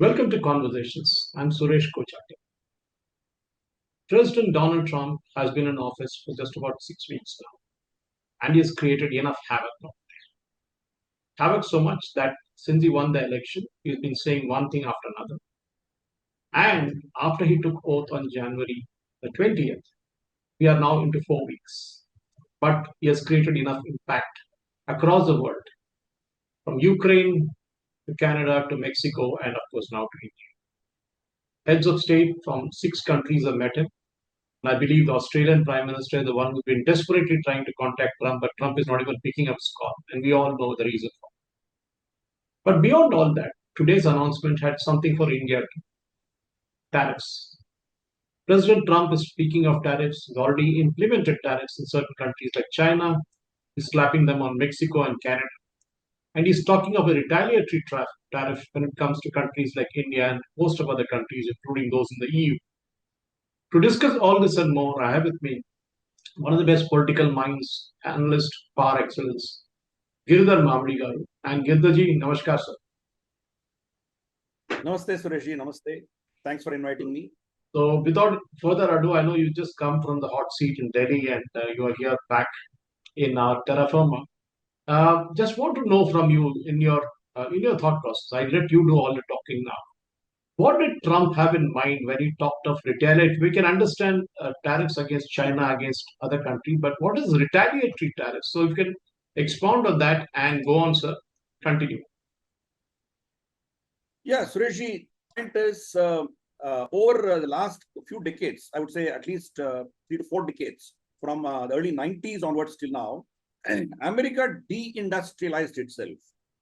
Welcome to Conversations. I'm Suresh Kochati. President Donald Trump has been in office for just about 6 weeks now, and he has created enough havoc now. Havoc so much that since he won the election, he's been saying one thing after another. And after he took oath on January the 20th, we are now into 4 weeks. But he has created enough impact across the world, from Ukraine to Canada to Mexico, and of course now to India. Heads of state from 6 countries have met him. And I believe the Australian Prime Minister is the one who's been desperately trying to contact Trump, but Trump is not even picking up his call. And we all know the reason for it. But beyond all that, today's announcement had something for India too: tariffs. President Trump is speaking of tariffs. He's already implemented tariffs in certain countries like China. He's slapping them on Mexico and Canada. And he's talking of a retaliatory tariff when it comes to countries like India and most of other countries, including those in the EU. To discuss all this and more, I have with me one of the best political minds, analyst par excellence, Giridhar Mamidi garu. And Giridharji, namaskar, sir. Namaste, Sureshji. Namaste. Thanks for inviting me. So, without further ado, I know you just come from the hot seat in Delhi and you are here back in terra firma. Just want to know from you in your thought process. I let you do all the talking now. What did Trump have in mind when he talked of retaliatory? We can understand tariffs against China, against other countries, but what is retaliatory tariffs? So, if you can expound on that and go on, sir, continue. Yeah, Sureshji, point is over the last few decades, I would say at least 3 to 4 decades, from the early 90s onwards till now, America deindustrialized itself.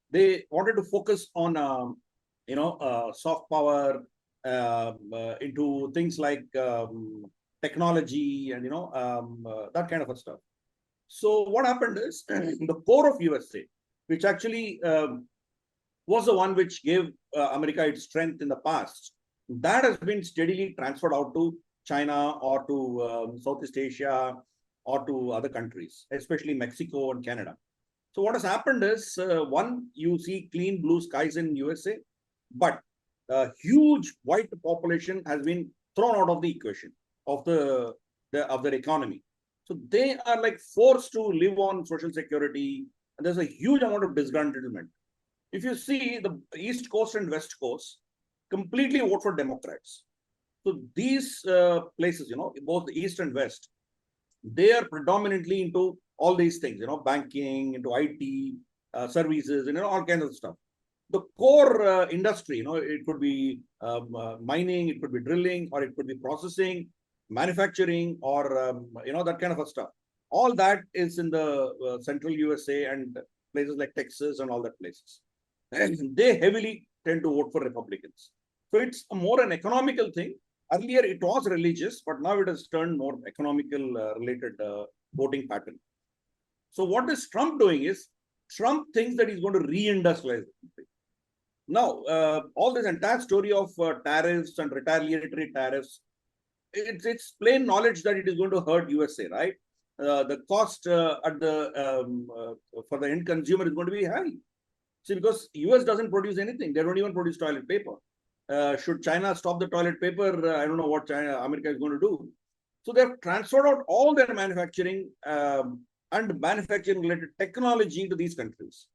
They wanted to focus on, soft power, into things like technology and, that kind of stuff. So what happened is the core of USA, which actually was the one which gave America its strength in the past, that has been steadily transferred out to China or to Southeast Asia or to other countries, especially Mexico and Canada. So what has happened is, one, you see clean blue skies in USA, but a huge white population has been thrown out of the equation of their economy. So they are like forced to live on Social Security, and there's a huge amount of disgruntlement. If you see the East Coast and West Coast, completely vote for Democrats. So these places, both the East and West, they are predominantly into all these things, banking, into IT, services, all kinds of stuff. The core industry, it could be mining, it could be drilling, or it could be processing, manufacturing, or, that kind of stuff. All that is in the central USA and places like Texas and all that places. And they heavily tend to vote for Republicans. So it's more an economical thing. Earlier it was religious, but now it has turned more economical related voting pattern. So what is Trump doing is, Trump thinks that he's going to reindustrialize the country. Now, all this entire story of tariffs and retaliatory tariffs, it's plain knowledge that it is going to hurt USA, right? The cost for the end consumer is going to be high. See, because US doesn't produce anything. They don't even produce toilet paper. Should China stop the toilet paper, I don't know what America is going to do. So they've transferred out all their manufacturing and manufacturing related technology to these countries.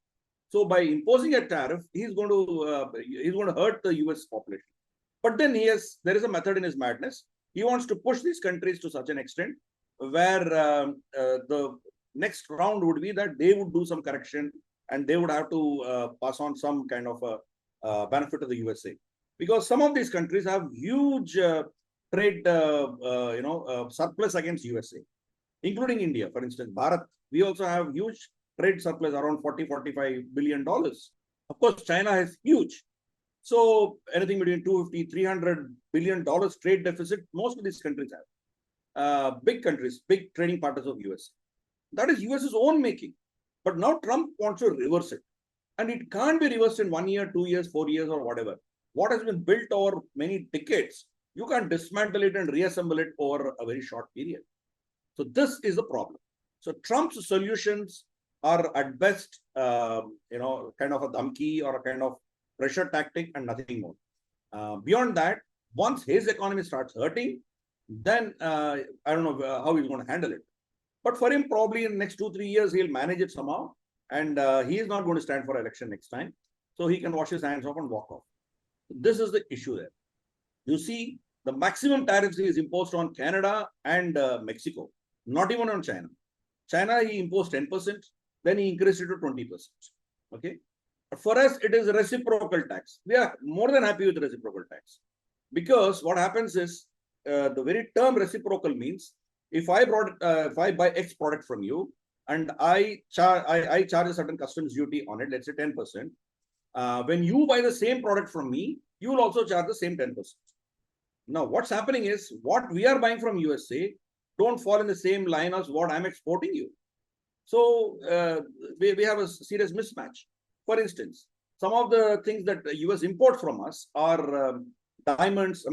So by imposing a tariff, he's going to hurt the US population. But then there is a method in his madness. He wants to push these countries to such an extent where the next round would be that they would do some correction and they would have to pass on some kind of a benefit to the USA. Because some of these countries have huge trade, surplus against USA, including India, for instance. Bharat, we also have huge trade surplus around $45 billion. Of course, China is huge. So anything between $250, $300 billion trade deficit, most of these countries have. Big countries, big trading partners of US. That is US's own making. But now Trump wants to reverse it. And it can't be reversed in 1 year, 2 years, 4 years, or whatever. What has been built over many decades, you can't dismantle it and reassemble it over a very short period. So this is the problem. So Trump's solutions are at best, kind of a dhamki or a kind of pressure tactic and nothing more. Beyond that, once his economy starts hurting, then I don't know how he's going to handle it. But for him, probably in the next 2-3 years, he'll manage it somehow. And he is not going to stand for election next time. So he can wash his hands off and walk off. This is the issue there. You see, the maximum tariffs is imposed on Canada and Mexico, not even on China. China, he imposed 10%, then he increased it to 20%. Okay. For us, it is reciprocal tax. We are more than happy with reciprocal tax, because what happens is the very term reciprocal means if I buy X product from you and I charge a certain customs duty on it, let's say 10%. When you buy the same product from me, you will also charge the same 10%. Now, what's happening is what we are buying from USA don't fall in the same line as what I'm exporting you. So we have a serious mismatch. For instance, some of the things that the US import from us are diamonds,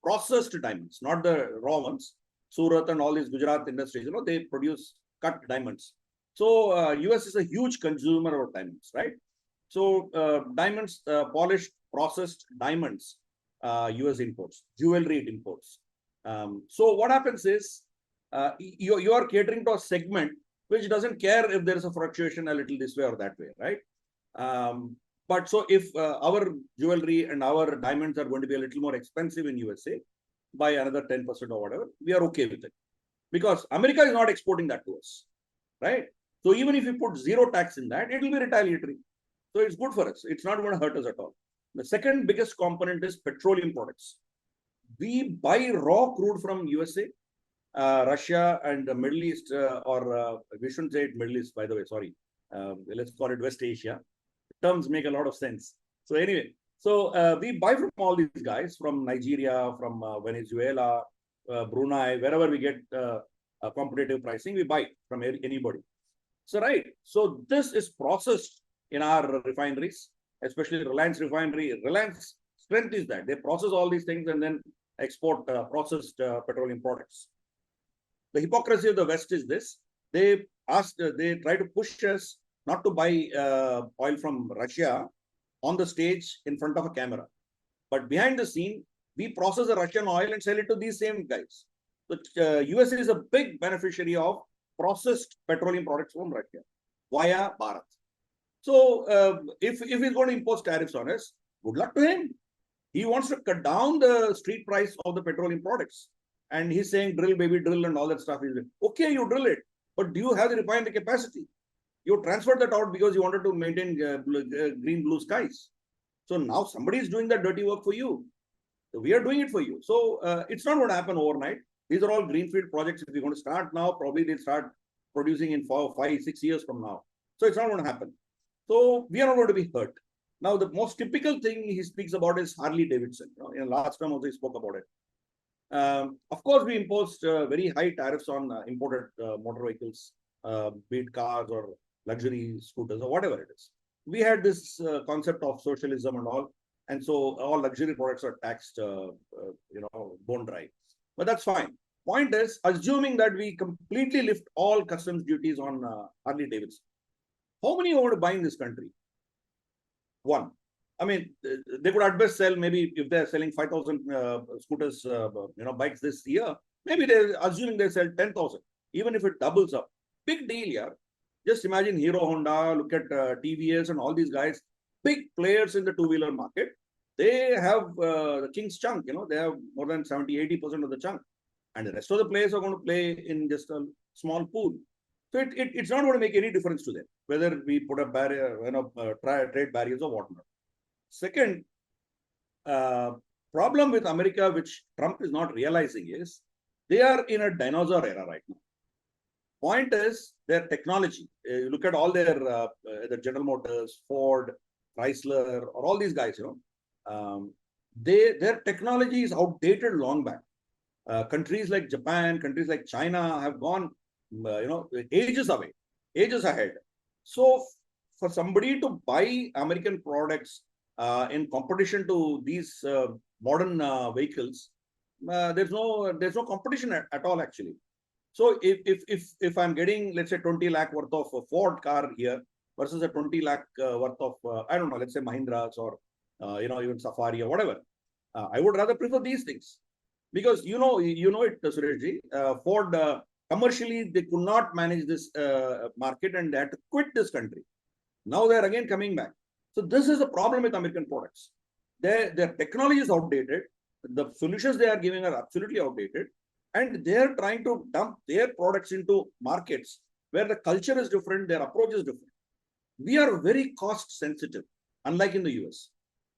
processed diamonds, not the raw ones. Surat and all these Gujarat industries, they produce cut diamonds. So US is a huge consumer of diamonds, right? So diamonds, polished, processed diamonds, US imports, jewelry it imports. So what happens is you are catering to a segment which doesn't care if there is a fluctuation a little this way or that way, right? But so if our jewelry and our diamonds are going to be a little more expensive in USA by another 10% or whatever, we are okay with it. Because America is not exporting that to us, right? So even if you put zero tax in that, it will be retaliatory. So it's good for us. It's not going to hurt us at all. The second biggest component is petroleum products. We buy raw crude from USA, Russia, and the Middle East, or we shouldn't say it Middle East, by the way, sorry. Let's call it West Asia. Terms make a lot of sense. So anyway, so we buy from all these guys, from Nigeria, from Venezuela, Brunei, wherever we get competitive pricing, we buy from anybody. So right, so this is processed in our refineries, especially Reliance refinery. Reliance strength is that they process all these things and then export processed petroleum products. The hypocrisy of the West is this: they try to push us not to buy oil from Russia on the stage in front of a camera, but behind the scene, we process the Russian oil and sell it to these same guys. So USA is a big beneficiary of processed petroleum products from Russia via Bharat. So if he's going to impose tariffs on us, good luck to him. He wants to cut down the street price of the petroleum products. And he's saying drill, baby, drill, and all that stuff. Okay, you drill it, but do you have the refinery capacity? You transferred that out because you wanted to maintain green, blue skies. So now somebody is doing that dirty work for you. So we are doing it for you. So it's not going to happen overnight. These are all greenfield projects. If we're going to start now, probably they'll start producing in 4, 5, 6 years from now. So it's not going to happen. So we are not going to be hurt. Now, the most typical thing he speaks about is Harley Davidson. In last time also he spoke about it. Of course, we imposed very high tariffs on imported motor vehicles, be it cars or luxury scooters or whatever it is. We had this concept of socialism and all. And so all luxury products are taxed, bone dry. But that's fine. Point is, assuming that we completely lift all customs duties on Harley Davidson, how many are going to buy in this country? One. I mean, they could at best sell, maybe if they're selling 5,000 scooters, bikes this year, maybe they're assuming they sell 10,000, even if it doubles up. Big deal here. Just imagine Hero Honda, look at TVS and all these guys, big players in the two-wheeler market. They have the king's chunk, they have more than 70-80% of the chunk. And the rest of the players are going to play in just a small pool. So it's not going to make any difference to them, whether we put a barrier, trade barriers or whatnot. Second, problem with America, which Trump is not realizing, is they are in a dinosaur era right now. Point is their technology. Look at all their the General Motors, Ford, Chrysler, or all these guys. Their technology is outdated long back. Countries like Japan, countries like China have gone, ages away, ages ahead. So for somebody to buy American products in competition to these modern vehicles, there's no competition at all actually. So if I'm getting, let's say, 20 lakh worth of a Ford car here versus a 20 lakh worth of let's say Mahindras or even Safari or whatever. I would rather prefer these things because you know it, Sureshji. Ford commercially they could not manage this market and they had to quit this country. Now they are again coming back. So this is the problem with American products. Their technology is outdated. The solutions they are giving are absolutely outdated, and they are trying to dump their products into markets where the culture is different, their approach is different. We are very cost sensitive, unlike in the US.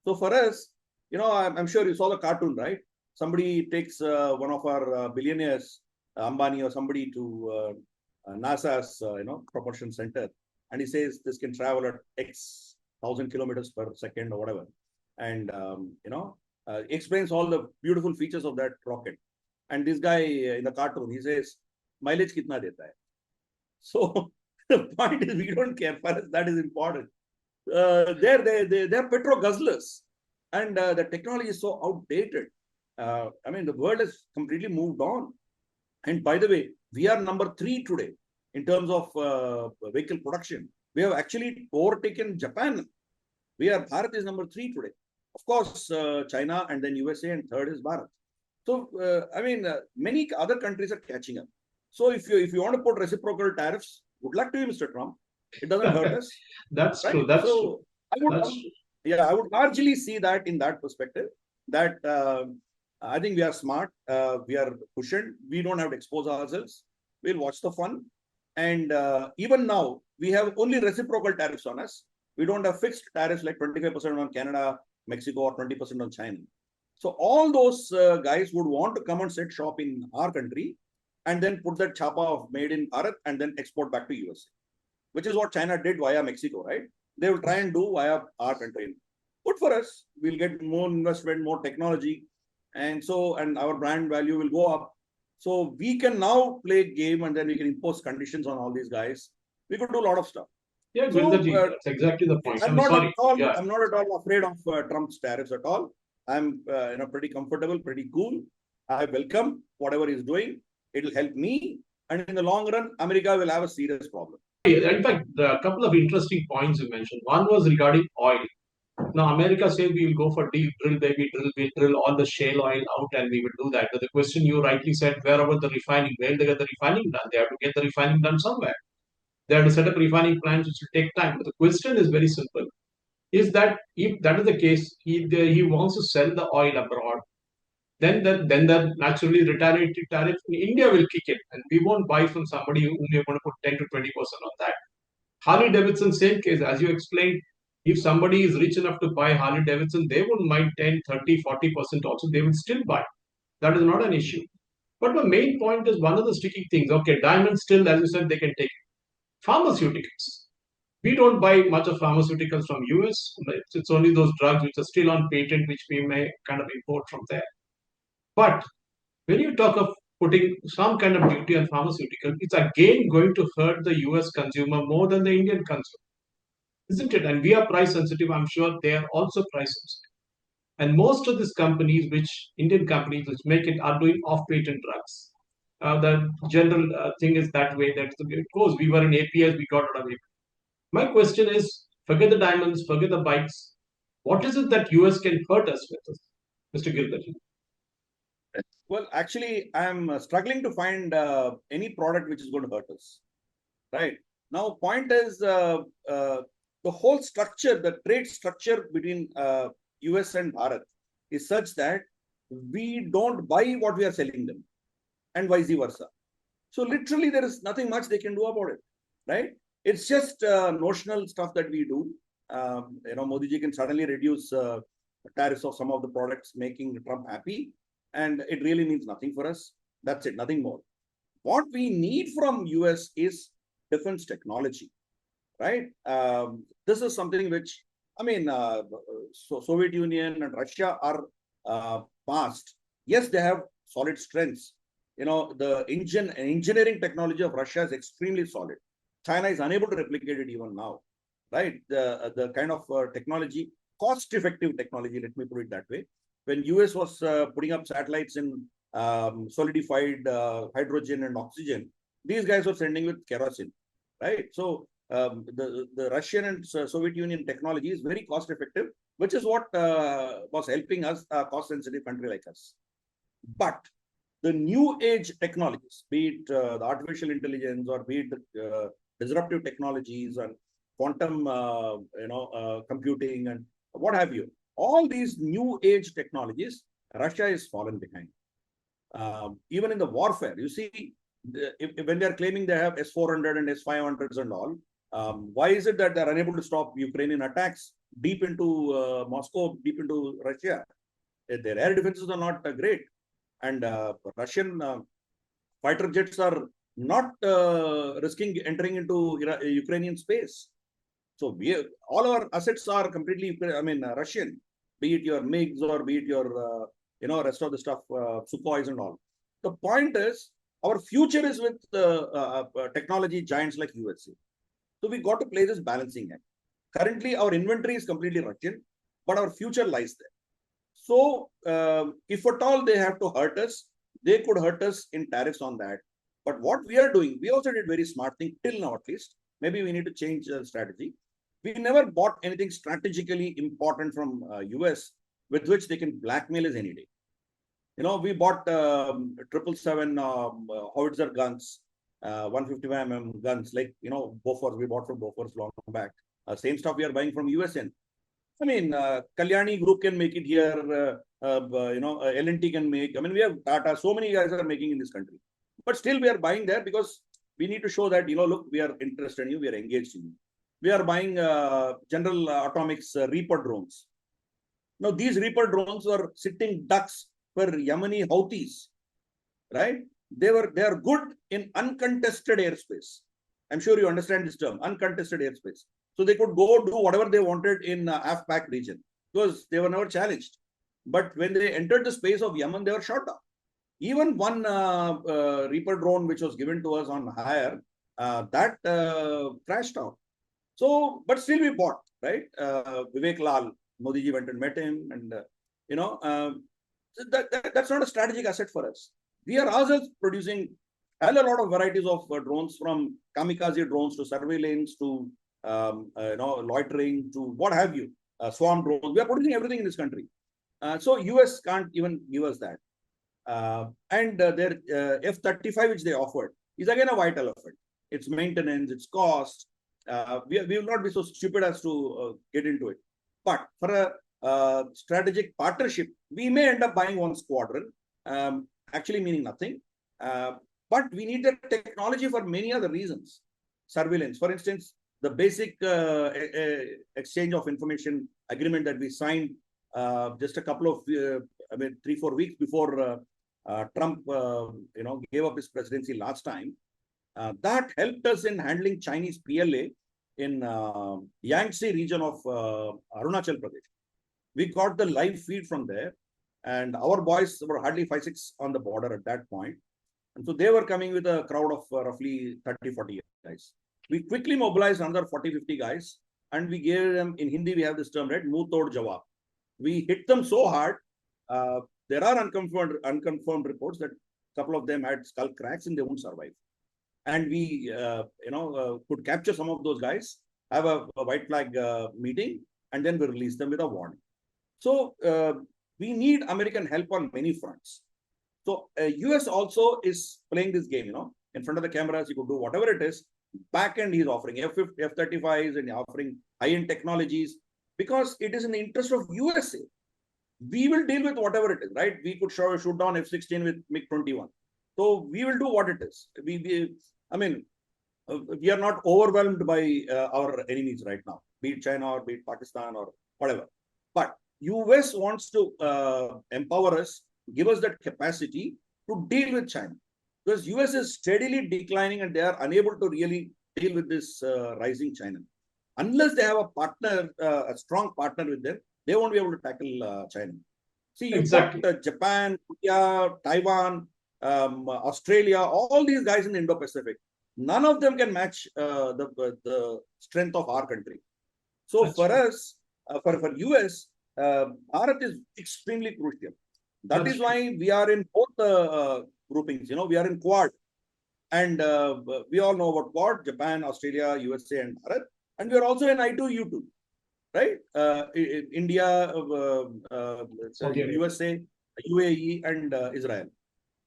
So for us, I'm sure you saw the cartoon, right? Somebody takes one of our billionaires, Ambani or somebody, to NASA's propulsion center, and he says this can travel at X thousand kilometers per second or whatever, and explains all the beautiful features of that rocket. And this guy in the cartoon, he says, mileage kitna deta hai? So the point is, we don't care. For us, that is important. They're petro guzzlers, and the technology is so outdated. The world has completely moved on. And by the way, we are number 3 today in terms of vehicle production. We have actually overtaken Japan. Bharat is number 3 today. Of course, China and then USA, and third is Bharat. So, many other countries are catching up. So, if you want to put reciprocal tariffs, good luck to you, Mr. Trump. It doesn't hurt us. That's right? True. That's so true. I would largely see that in that perspective. That I think we are smart. We are cushioned. We don't have to expose ourselves. We'll watch the fun. And even now, we have only reciprocal tariffs on us. We don't have fixed tariffs like 25% on Canada, Mexico, or 20% on China. So all those guys would want to come and set shop in our country and then put that chapa of made in Bharat and then export back to USA, which is what China did via Mexico, right? They will try and do via our country. Good for us. We'll get more investment, more technology, and our brand value will go up. So we can now play a game, and then we can impose conditions on all these guys. We could do a lot of stuff. Yeah, that's exactly the point. I'm not at all afraid of Trump's tariffs at all. I'm pretty comfortable, pretty cool. I welcome whatever he's doing. It'll help me, and in the long run, America will have a serious problem. In fact, a couple of interesting points you mentioned. One was regarding oil. Now, America says we will go for deep drill, baby, we drill all the shale oil out, and we will do that. But the question you rightly said, where about the refining? Where they get the refining done? They have to get the refining done somewhere. They have to set up refining plants, which will take time. But the question is very simple: is that if that is the case, he wants to sell the oil abroad, then the naturally retaliatory tariff in India will kick in, and we won't buy from somebody whom you're going to put 10 to 20% on that. Harley Davidson, same case, as you explained. If somebody is rich enough to buy Harley Davidson, they wouldn't mind 10, 30, 40% also. They will still buy. That is not an issue. But the main point is one of the sticky things. Okay, diamonds still, as you said, they can take pharmaceuticals. We don't buy much of pharmaceuticals from US. It's only those drugs which are still on patent, which we may kind of import from there. But when you talk of putting some kind of duty on pharmaceutical, it's again going to hurt the US consumer more than the Indian consumer, isn't it? And we are price sensitive. I'm sure they are also price sensitive. And most of these companies, Indian companies, which make it, are doing off-patent drugs. The general thing is that way that it goes. We were in APS, we got out of APS. My question is, forget the diamonds, forget the bikes. What is it that US can hurt us with, Mr. Giridhar? Well, actually, I'm struggling to find any product which is going to hurt us. Right now, point is the whole structure, the trade structure between US and Bharat is such that we don't buy what we are selling them, and vice versa. So literally, there is nothing much they can do about it, right? It's just notional stuff that we do. Modi ji can suddenly reduce tariffs of some of the products, making Trump happy, and it really means nothing for us. That's it, nothing more. What we need from US is defense technology, right? This is something which, Soviet Union and Russia are past. Yes, they have solid strengths. The engineering technology of Russia is extremely solid. China is unable to replicate it even now, right? The kind of technology, cost-effective technology, let me put it that way. When US was putting up satellites in solidified hydrogen and oxygen, these guys were sending with kerosene, right? So the Russian and Soviet Union technology is very cost effective, which is what was helping us, a cost sensitive country like us. But the new age technologies, be it the artificial intelligence or be it disruptive technologies and quantum, computing and what have you, all these new age technologies, Russia is fallen behind. Even in the warfare, you see, when they are claiming they have S-400 and S-500s and all, why is it that they're unable to stop Ukrainian attacks deep into Moscow, deep into Russia? Their air defenses are not great. And Russian fighter jets are not risking entering into Ukrainian space. So all our assets are completely, Russian, be it your MiGs or be it your, rest of the stuff, Sukhois and all. The point is, our future is with technology giants like USA. So we got to play this balancing act. Currently, our inventory is completely Russian, but our future lies there. So if at all they have to hurt us, they could hurt us in tariffs on that. But what we are doing, we also did very smart thing till now at least. Maybe we need to change the strategy. We never bought anything strategically important from US with which they can blackmail us any day. We bought 777 howitzer guns, 155 guns, like, Bofors, we bought from Bofors long back. Same stuff we are buying from USN. I mean, Kalyani Group can make it here, L&T can make. We have Tata, so many guys are making in this country. But still we are buying there because we need to show that, look, we are interested in you, we are engaged in you. We are buying General Atomics Reaper drones. Now, these Reaper drones were sitting ducks for Yemeni Houthis, right? They are good in uncontested airspace. I'm sure you understand this term, uncontested airspace. So they could go do whatever they wanted in AFPAC region because they were never challenged. But when they entered the space of Yemen, they were shot down. Even one Reaper drone, which was given to us on hire, that crashed out. So, but still we bought, right? Vivek Lal, Modi ji went and met him, and that's not a strategic asset for us. We are ourselves producing a lot of varieties of drones, from kamikaze drones to surveillance to loitering to what have you, swarm drones. We are producing everything in this country. So US can't even give us that. And their F-35, which they offered, is again a white elephant. Its maintenance, its cost. We will not be so stupid as to get into it. But for a strategic partnership, we may end up buying one squadron, actually meaning nothing. But we need the technology for many other reasons. Surveillance, for instance, the basic exchange of information agreement that we signed just a couple of, 3-4 weeks before Trump, gave up his presidency last time. That helped us in handling Chinese PLA in Yangtze region of Arunachal Pradesh. We got the live feed from there, and our boys were hardly 5-6 on the border at that point. And so they were coming with a crowd of roughly 30-40 guys. We quickly mobilized another 40-50 guys, and we gave them, in Hindi we have this term, right? Muh tod jawab. We hit them so hard. There are unconfirmed reports that a couple of them had skull cracks and they won't survive. And we, could capture some of those guys, have a white flag meeting, and then we release them with a warning. So we need American help on many fronts. So US also is playing this game, in front of the cameras, you could do whatever it is. Back end, he's offering F-35s and offering high-end technologies because it is in the interest of USA. We will deal with whatever it is, right? We could shoot down F-16 with MiG-21. So we will do what it is. We are not overwhelmed by our enemies right now, be it China or be it Pakistan or whatever. But US wants to empower us, give us that capacity to deal with China. Because US is steadily declining and they are unable to really deal with this rising China. Unless they have a partner, a strong partner with them, they won't be able to tackle China. See, you've got Japan, Korea, Taiwan, Australia, all these guys in the Indo-Pacific. None of them can match the strength of our country. So for us, for US, Bharat is extremely crucial. That is why we are in both groupings. We are in Quad. And we all know about what? Japan, Australia, USA, and Bharat. And we are also in I2, U2, right? India, USA, UAE, and Israel.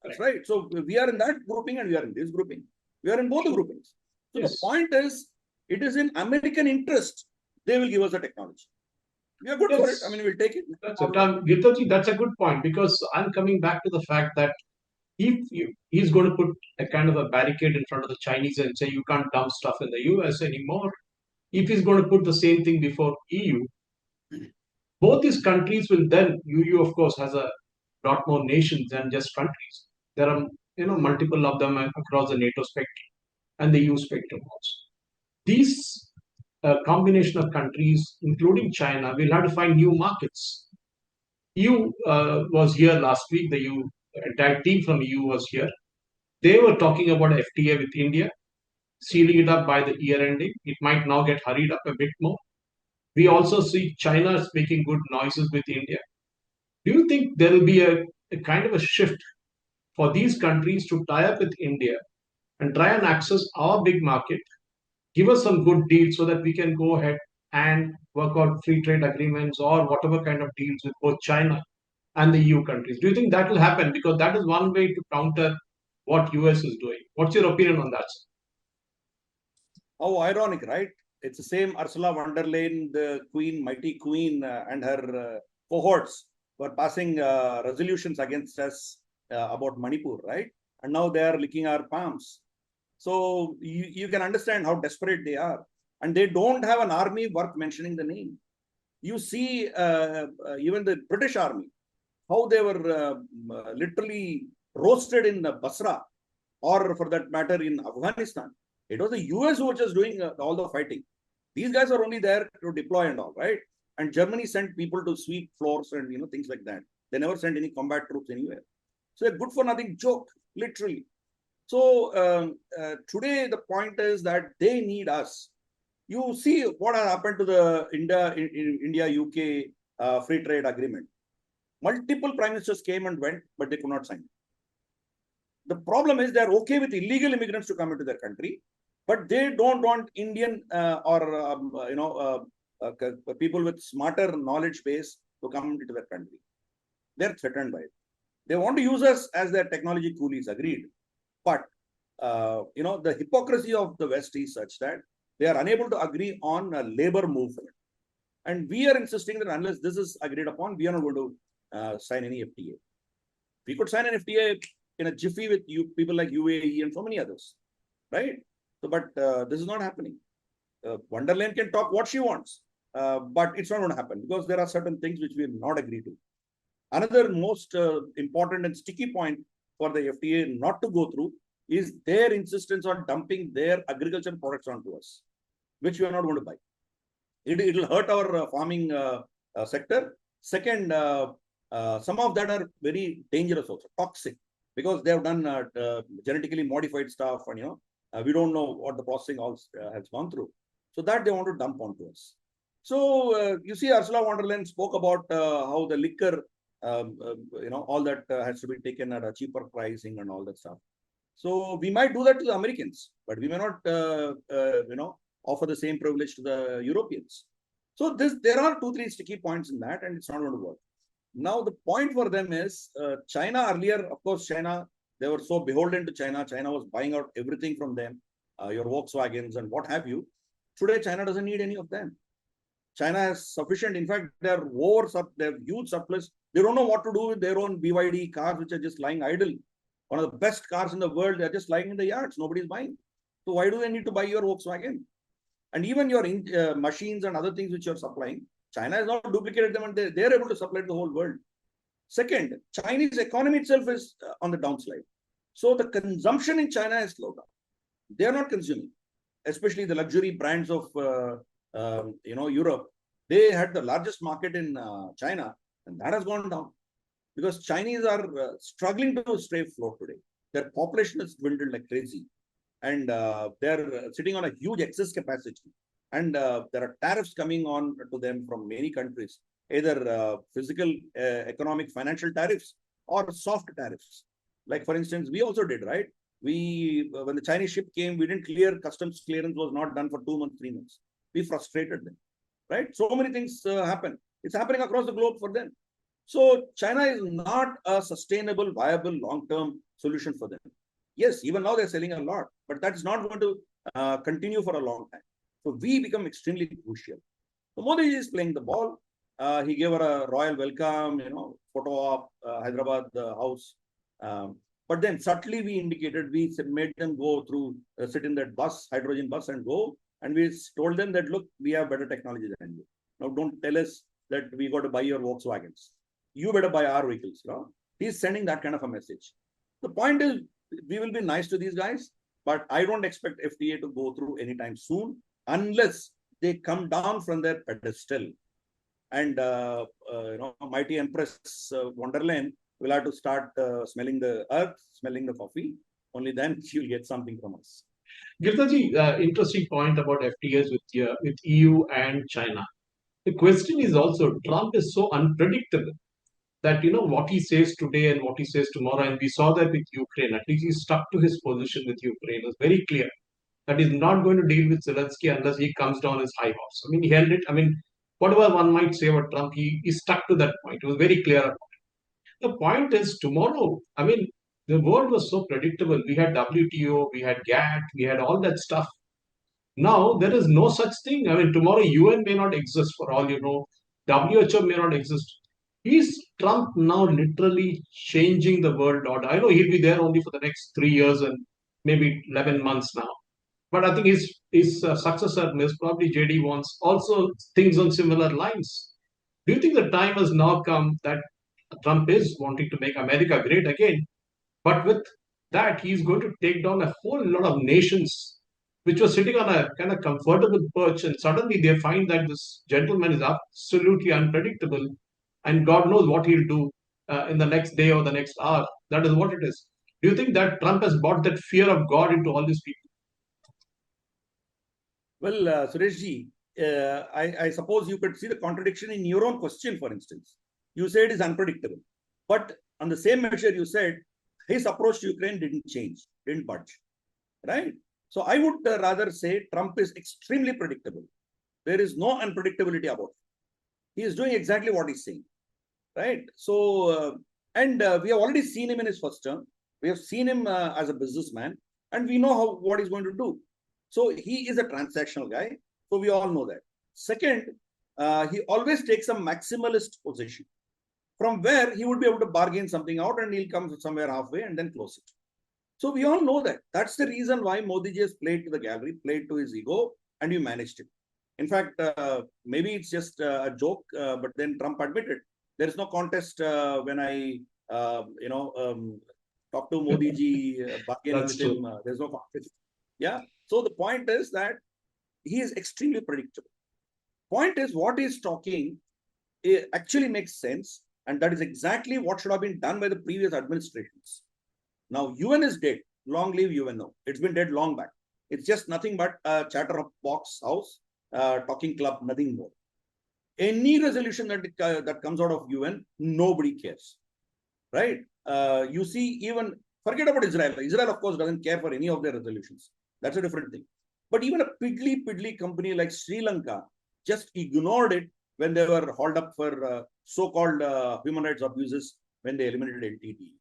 That's right. So we are in that grouping and we are in this grouping. We are in both the groupings. So the point is, it is in American interest. They will give us the technology. We are good for it. I mean, we'll take it. That's it. Giridharji, that's a good point, because I'm coming back to the fact that if he's going to put a kind of a barricade in front of the Chinese and say you can't dump stuff in the US anymore, if he's going to put the same thing before EU, both these countries will then, EU of course has a lot more nations than just countries. There are multiple of them across the NATO spectrum and the EU spectrum also. These combination of countries, including China, will have to find new markets. EU was here last week. The EU entire team from EU was here. They were talking about FTA with India, sealing it up by the year ending. It might now get hurried up a bit more. We also see China making good noises with India. Do you think there will be a kind of a shift for these countries to tie up with India and try and access our big market, give us some good deals so that we can go ahead and work out free trade agreements or whatever kind of deals with both China and the EU countries? Do you think that will happen? Because that is one way to counter what US is doing. What's your opinion on that? How ironic, right? It's the same Ursula von der Leyen, the queen, mighty queen, and her cohorts were passing resolutions against us about Manipur, right? And now they are licking our palms. So you can understand how desperate they are. And they don't have an army worth mentioning the name. You see even the British army, how they were literally roasted in Basra, or for that matter in Afghanistan. It was the US who was just doing all the fighting. These guys are only there to deploy and all, right? And Germany sent people to sweep floors and things like that. They never sent any combat troops anywhere. So a good for nothing joke, literally. So today the point is that they need us. You see what has happened to the India UK free trade agreement. Multiple prime ministers came and went, but they could not sign. The problem is they're okay with illegal immigrants to come into their country, but they don't want Indian or people with smarter knowledge base to come into their country. They're threatened by it. They want to use us as their technology coolies, agreed. But the hypocrisy of the West is such that they are unable to agree on a labor movement. And we are insisting that unless this is agreed upon, we are not going to sign any FTA. We could sign an FTA in a jiffy with people like UAE and so many others, right? So, but this is not happening. Von der Leyen can talk what she wants, but it's not going to happen because there are certain things which we will not agree to. Another most important and sticky point for the FTA not to go through is their insistence on dumping their agricultural products onto us, which we are not going to buy. It will hurt our farming sector. Second, some of that are very dangerous also, toxic, because they have done genetically modified stuff, and we don't know what the processing has gone through. So that they want to dump onto us. So you see, Ursula von der Leyen spoke about how the liquor, all that has to be taken at a cheaper pricing and all that stuff. So we might do that to the Americans, but we may not, offer the same privilege to the Europeans. So there are 2-3 sticky points in that, and it's not going to work. Now the point for them is China earlier, of course, China, they were so beholden to China. China was buying out everything from them, your Volkswagens and what have you. Today, China doesn't need any of them. China has sufficient. In fact, they have huge surplus. They don't know what to do with their own BYD cars, which are just lying idle. One of the best cars in the world, they're just lying in the yards. Nobody's buying. So why do they need to buy your Volkswagen? And even your machines and other things which you're supplying, China has not duplicated them, and they're able to supply to the whole world. Second, Chinese economy itself is on the downslide. So the consumption in China has slowed down. They're not consuming, especially the luxury brands of Europe. They had the largest market in China, and that has gone down because Chinese are struggling to stay afloat today. Their population has dwindled like crazy, and they're sitting on a huge excess capacity. And there are tariffs coming on to them from many countries, either physical, economic, financial tariffs or soft tariffs. Like, for instance, we also did, right? When the Chinese ship came, we didn't clear, customs clearance was not done for 2 months, 3 months. We frustrated them, right? So many things happen. It's happening across the globe for them. So China is not a sustainable, viable, long-term solution for them. Yes, even now they're selling a lot, but that's not going to continue for a long time. So we become extremely crucial. So Modi is playing the ball. He gave her a royal welcome, photo op, Hyderabad house. But then subtly we indicated, we made them go through, sit in that bus, hydrogen bus and go. And we told them that, look, we have better technology than you. Now don't tell us that we got to buy your Volkswagens. You better buy our vehicles. He's sending that kind of a message. The point is, we will be nice to these guys, but I don't expect FTA to go through anytime soon unless they come down from their pedestal. And mighty Empress Wonderland will have to start smelling the earth, smelling the coffee. Only then she'll get something from us. Girdharji, interesting point about FTAs with EU and China. The question is also, Trump is so unpredictable that what he says today and what he says tomorrow, and we saw that with Ukraine. At least he stuck to his position with Ukraine. It was very clear that he's not going to deal with Zelensky unless he comes down his high horse. I mean, he held it. I mean, whatever one might say about Trump, he stuck to that point. It was very clear about it. The point is, tomorrow, I mean, the world was so predictable. We had WTO, we had GATT, we had all that stuff. Now there is no such thing. I mean, tomorrow UN may not exist for all you know. WHO may not exist. Is Trump now literally changing the world order? I know he'll be there only for the next 3 years and maybe 11 months now. But I think his successor, Ms. probably JD, wants also things on similar lines. Do you think the time has now come that Trump is wanting to make America great again? But with that, he's going to take down a whole lot of nations which were sitting on a kind of comfortable perch, and suddenly they find that this gentleman is absolutely unpredictable, and God knows what he'll do in the next day or the next hour. That is what it is. Do you think that Trump has brought that fear of God into all these people? Well, Sureshji, I suppose you could see the contradiction in your own question, for instance. You said it's unpredictable. But on the same measure, you said his approach to Ukraine didn't change, didn't budge, right? So I would rather say Trump is extremely predictable. There is no unpredictability about it. He is doing exactly what he's saying, right? So, we have already seen him in his first term. We have seen him as a businessman, and we know what he's going to do. So he is a transactional guy. So we all know that. Second, he always takes a maximalist position from where he would be able to bargain something out and he'll come somewhere halfway and then close it. So we all know that. That's the reason why Modi just played to the gallery, played to his ego, and he managed it. In fact, maybe it's just a joke, but then Trump admitted there is no contest when I, talk to Modi ji, bargaining with him. There's no contest. Yeah. So the point is that he is extremely predictable. Point is, what he's talking actually makes sense, and that is exactly what should have been done by the previous administrations. Now, UN is dead. Long live UNO. It's been dead long back. It's just nothing but a chatterbox house, talking club, nothing more. Any resolution that comes out of UN, nobody cares, right? You see, even forget about Israel. Israel, of course, doesn't care for any of their resolutions. That's a different thing. But even a piddly company like Sri Lanka just ignored it when they were hauled up for so-called human rights abuses when they eliminated LTTE,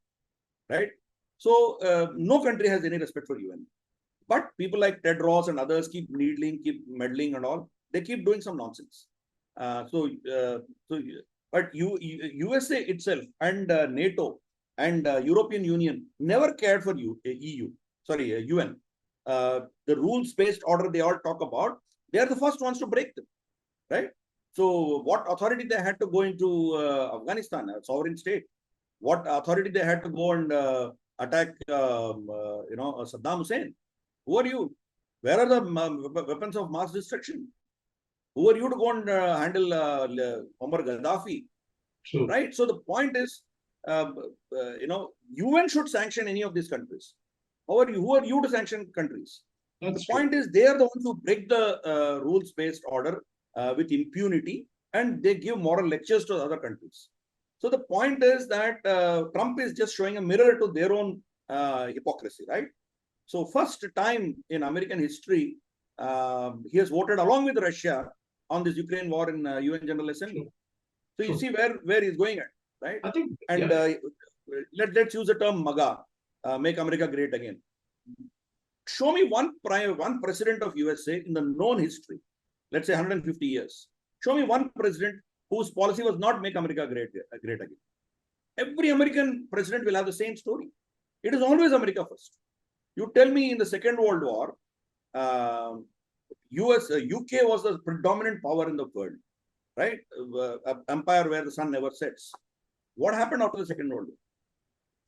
right? So no country has any respect for UN. But people like Ted Ross and others keep needling, keep meddling and all. They keep doing some nonsense. But USA itself and NATO and European Union never cared for UN. The rules-based order they all talk about, they are the first ones to break them, right? So what authority they had to go into Afghanistan, a sovereign state? What authority they had to go and attack, Saddam Hussein? Who are you? Where are the weapons of mass destruction? Who are you to go and handle Muammar Gaddafi? Sure. Right? So the point is, UN should sanction any of these countries. Who are you to sanction countries? The point is, they are the ones who break the rules-based order with impunity, and they give moral lectures to other countries. So the point is that Trump is just showing a mirror to their own hypocrisy, right? So first time in American history, he has voted along with Russia on this Ukraine war in UN General Assembly. So you see where he's going at, right? I think, and let's use the term MAGA, make America great again. Show me one president of USA in the known history, let's say 150 years. Show me one president whose policy was not make America great again. Every American president will have the same story. It is always America first. You tell me in the Second World War, UK was the predominant power in the world, right? Empire where the sun never sets. What happened after the Second World War?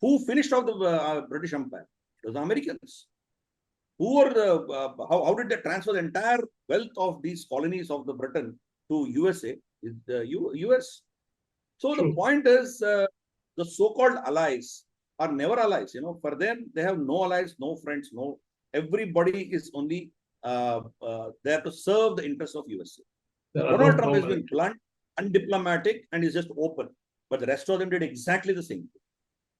Who finished off the British Empire? It was the Americans. Who were the, how did they transfer the entire wealth of these colonies of the Britain to USA? Is the US. So the point is, the so-called allies are never allies. For them, they have no allies, no friends, no. Everybody is only there to serve the interests of USA. Donald Trump has been blunt, undiplomatic, and is just open. But the rest of them did exactly the same.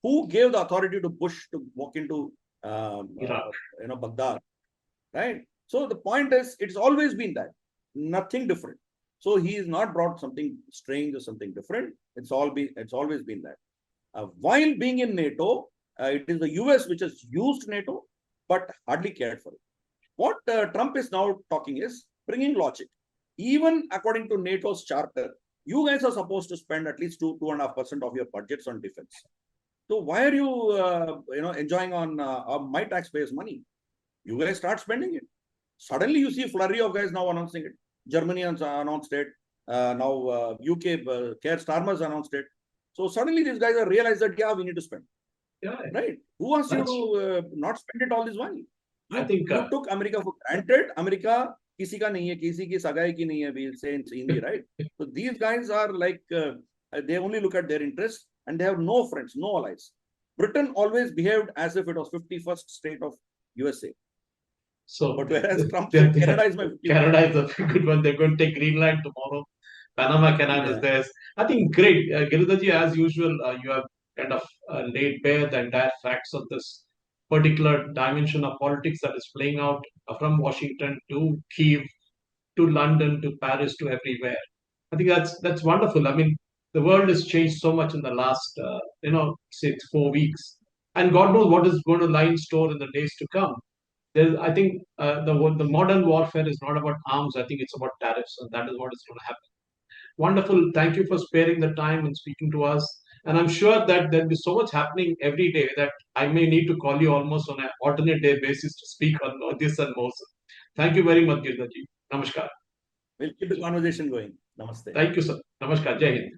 Who gave the authority to Bush to walk into Baghdad, right? So the point is, it's always been that, nothing different. So he has not brought something strange or something different. It's always been that. While being in NATO, it is the US which has used NATO, but hardly cared for it. What Trump is now talking is bringing logic. Even according to NATO's charter, you guys are supposed to spend at least 2.5% of your budgets on defense. So why are you, enjoying on my taxpayers' money? You guys start spending it. Suddenly, you see a flurry of guys now announcing it. Germany has announced it. Now UK, Keir Starmer's announced it. So suddenly, these guys have realized that we need to spend. Yeah, right? Who wants you to not spend it all this while? I think you took America for granted. America, kisi ka nahi hai, kisi ki sagai ki nahi hai, we'll say in Hindi, right? So these guys are like, they only look at their interests and they have no friends, no allies. Britain always behaved as if it was 51st state of USA. So, but whereas Trump said Canada is my Canada is a good one. They're going to take Greenland tomorrow. Panama Canal is theirs. I think great. Giridharji, as usual, you have kind of laid bare the entire facts of this particular dimension of politics that is playing out from Washington to Kiev to London to Paris to everywhere. I think that's wonderful. I mean, the world has changed so much in the last, say 4 weeks, and God knows what is going to lie in store in the days to come. I think the modern warfare is not about arms. I think it's about tariffs, and that is what is going to happen. Wonderful. Thank you for sparing the time and speaking to us. And I'm sure that there'll be so much happening every day that I may need to call you almost on an alternate day basis to speak on this and more. Thank you very much, Girdhaji. Namaskar. We'll keep the conversation going. Namaste. Thank you, sir. Namaskar. Jai Hind.